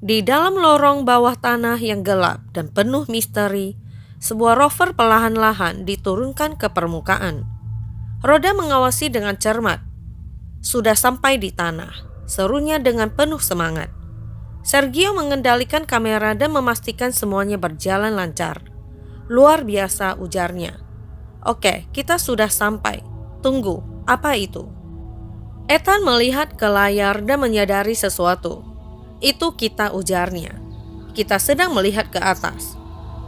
Di dalam lorong bawah tanah yang gelap dan penuh misteri, sebuah rover perlahan-lahan diturunkan ke permukaan. Roda mengawasi dengan cermat. Sudah sampai di tanah, serunya dengan penuh semangat. Sergio mengendalikan kamera dan memastikan semuanya berjalan lancar. Luar biasa, ujarnya. Oke, kita sudah sampai. Tunggu, apa itu? Ethan melihat ke layar dan menyadari sesuatu. Itu kita, ujarnya. Kita sedang melihat ke atas.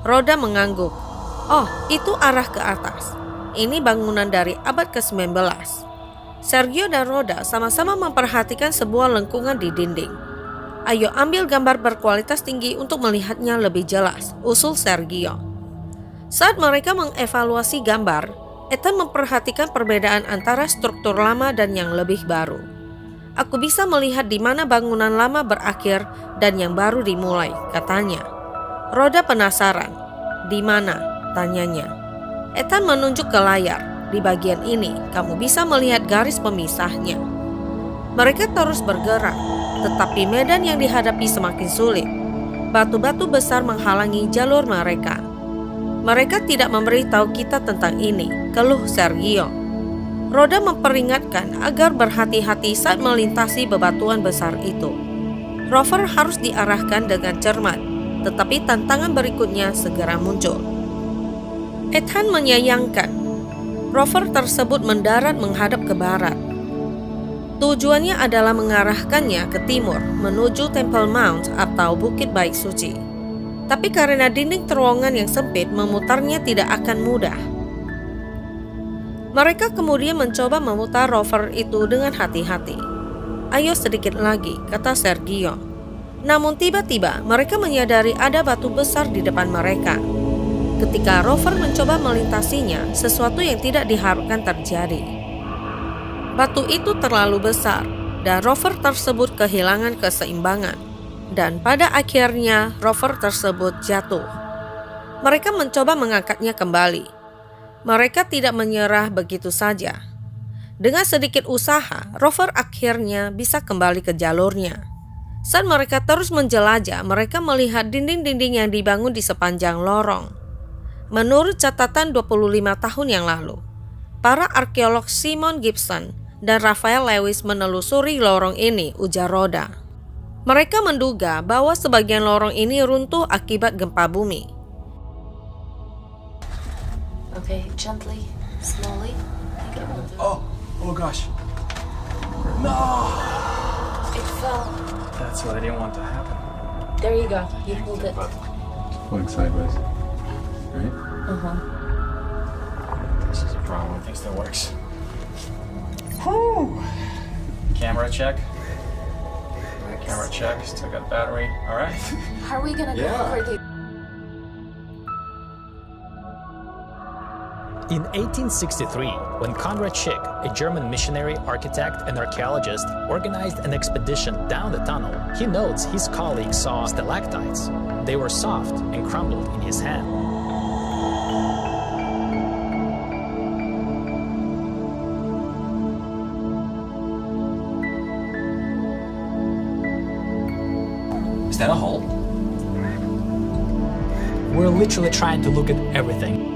Roda mengangguk. Oh, itu arah ke atas. Ini bangunan dari abad ke-19. Sergio dan Roda sama-sama memperhatikan sebuah lengkungan di dinding. Ayo ambil gambar berkualitas tinggi untuk melihatnya lebih jelas, usul Sergio. Saat mereka mengevaluasi gambar, Ethan memperhatikan perbedaan antara struktur lama dan yang lebih baru. Aku bisa melihat di mana bangunan lama berakhir dan yang baru dimulai, katanya. Roda penasaran. Di mana? Tanyanya. Ethan menunjuk ke layar. Di bagian ini, kamu bisa melihat garis pemisahnya. Mereka terus bergerak, tetapi medan yang dihadapi semakin sulit. Batu-batu besar menghalangi jalur mereka. Mereka tidak memberitahu kita tentang ini, keluh Sergio. Roda memperingatkan agar berhati-hati saat melintasi bebatuan besar itu. Rover harus diarahkan dengan cermat, tetapi tantangan berikutnya segera muncul. Ethan menyayangkan. Rover tersebut mendarat menghadap ke barat. Tujuannya adalah mengarahkannya ke timur menuju Temple Mount atau Bukit Baik Suci. Tapi karena dinding terowongan yang sempit, memutarnya tidak akan mudah. Mereka kemudian mencoba memutar rover itu dengan hati-hati. Ayo sedikit lagi, kata Sergio. Namun tiba-tiba mereka menyadari ada batu besar di depan mereka. Ketika rover mencoba melintasinya, sesuatu yang tidak diharapkan terjadi. Batu itu terlalu besar dan rover tersebut kehilangan keseimbangan. Dan pada akhirnya rover tersebut jatuh. Mereka mencoba mengangkatnya kembali. Mereka tidak menyerah begitu saja. Dengan sedikit usaha, rover akhirnya bisa kembali ke jalurnya. Saat mereka terus menjelajah, mereka melihat dinding-dinding yang dibangun di sepanjang lorong. Menurut catatan 25 tahun yang lalu, para arkeolog Simon Gibson dan Raphael Lewis menelusuri lorong ini, ujar Roda. Mereka menduga bahwa sebagian lorong ini runtuh akibat gempa bumi. Okay, gently, slowly. Oh gosh. No! It fell. That's what I didn't want to happen. There you go. You pulled it. Going sideways. Right? This is a problem. I think that works. Whew. Camera check. Camera check. Still got battery. All right. How are we gonna go Yeah. over the... In 1863, when Konrad Schick, a German missionary, architect, and archaeologist, organized an expedition down the tunnel, he notes his colleagues saw stalactites. They were soft and crumbled in his hand. Is that a hole? We're literally trying to look at everything.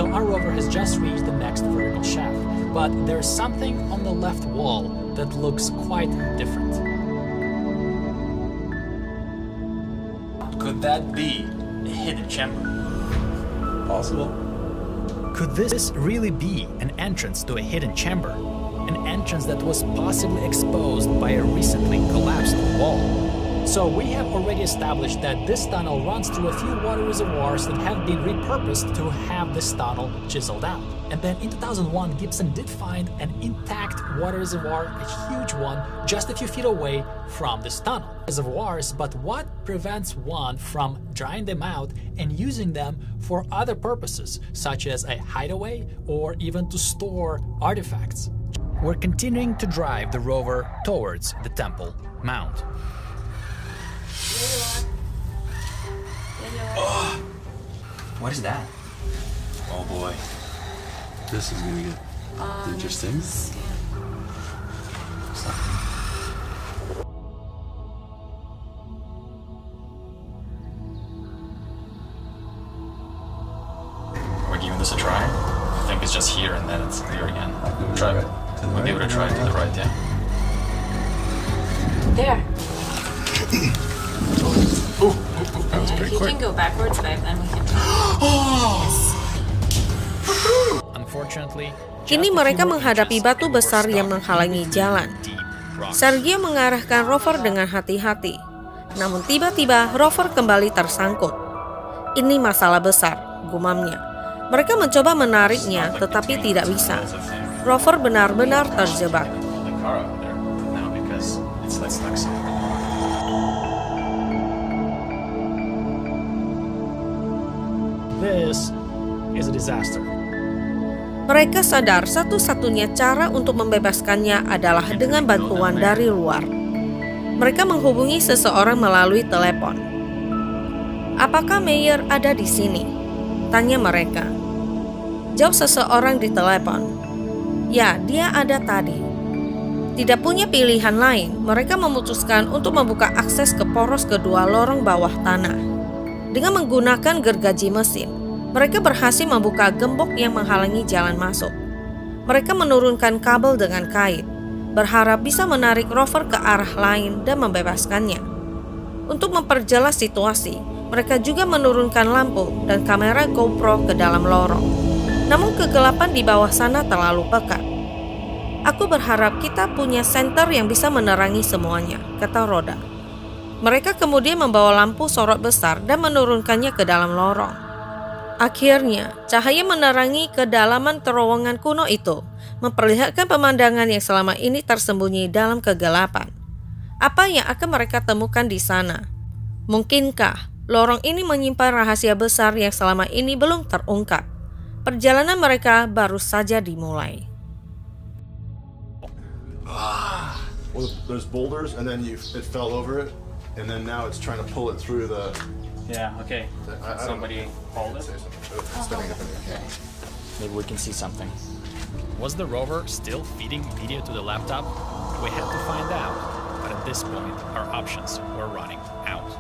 So our rover has just reached the next vertical shaft, but there's something on the left wall that looks quite different. Could that be a hidden chamber? Possible. Could this really be an entrance to a hidden chamber? An entrance that was possibly exposed by a recently collapsed wall? So we have already established that this tunnel runs through a few water reservoirs that have been repurposed to have this tunnel chiseled out. And then in 2001, Gibson did find an intact water reservoir, a huge one, just a few feet away from this tunnel. Reservoirs, but what prevents one from drying them out and using them for other purposes, such as a hideaway or even to store artifacts? We're continuing to drive the rover towards the Temple Mount. What is that? Oh boy. This is gonna get interesting. Are we giving this a try? I think it's just here and then it's clear again. Maybe Try right it. to the We'll give it a right, try to the right, yeah. There. That was pretty You quick. can go backwards, but then we can. Unfortunately, Kini mereka menghadapi batu besar yang menghalangi jalan. Sergio mengarahkan rover dengan hati-hati. Namun tiba-tiba rover kembali tersangkut. Ini masalah besar, gumamnya. Mereka mencoba menariknya, tetapi tidak bisa. Rover benar-benar terjebak. The car out there now because it's like stuck somewhere. This is a disaster. Mereka sadar satu-satunya cara untuk membebaskannya adalah dengan bantuan dari luar. Mereka menghubungi seseorang melalui telepon. "Apakah Meyer ada di sini?" tanya mereka. Jawab seseorang di telepon. "Ya, dia ada tadi." Tidak punya pilihan lain, mereka memutuskan untuk membuka akses ke poros kedua lorong bawah tanah. Dengan menggunakan gergaji mesin, mereka berhasil membuka gembok yang menghalangi jalan masuk. Mereka menurunkan kabel dengan kait, berharap bisa menarik rover ke arah lain dan membebaskannya. Untuk memperjelas situasi, mereka juga menurunkan lampu dan kamera GoPro ke dalam lorong. Namun kegelapan di bawah sana terlalu pekat. "Aku berharap kita punya senter yang bisa menerangi semuanya," kata Roda. Mereka kemudian membawa lampu sorot besar dan menurunkannya ke dalam lorong. Akhirnya, cahaya menerangi kedalaman terowongan kuno itu, memperlihatkan pemandangan yang selama ini tersembunyi dalam kegelapan. Apa yang akan mereka temukan di sana? Mungkinkah lorong ini menyimpan rahasia besar yang selama ini belum terungkap? Perjalanan mereka baru saja dimulai. Well, there's boulders, and then it fell over it, and then now it's trying to pull it through the. Yeah, okay. I don't Somebody hold it. Say something. It's stepping up in the camera. Maybe we can see something. Was the rover still feeding video to the laptop? We had to find out, but at this point, our options were running out.